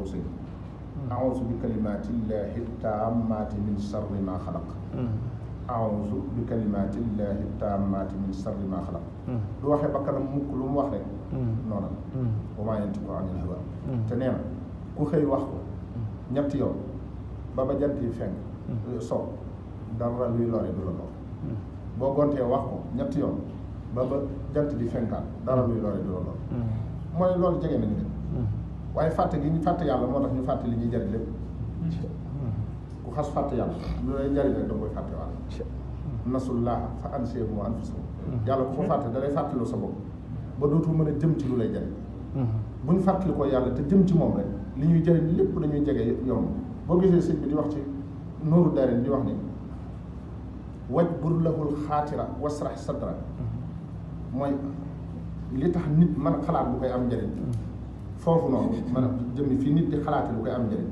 sëy a'uuzu bi kalimaatillaahi taammaati min sarri maa xalaq a'uuzu bi kalimaatillaahi taammaati min sarri maa xalaq du waxee bakkanam mukk lu mu wax rek noonu wa maa yantiqu anil hawaa te nee na ku xëy wax ko ñetti yoon ba jant yi fenk so dara luy lore du la lor boo gontee wax ko ñetti yoon ba jant di fenkaat dara luy lore du la lor mooy loolu jege nañu de waaye fàtte gi ñu fàtte yàlla moo tax ñu fàtte li ñuy jariñ lépp ku xas fàtte yàlla lu lay jariñ rek da koy fàtte waat nasullaaha fa anseehum anfusahum yàlla ku ko fàtte da lay fàttaloo sa bopp ba dootul mën a jëm ci lu lay jariñ bu ñu fàttali ko yàlla te jëm ci moom rek li ñuy jariñ lépp dañuy jege yomb boo gisee sëñ bi di wax ci nooru daarayni di wax ni wajbur lahul xaatira wasrax sadra mooy li tax nit mën a xalaat lu koy am njëriñ foofu noonu mën a jëmmi fii nit di xalaate lu koy am njëriñ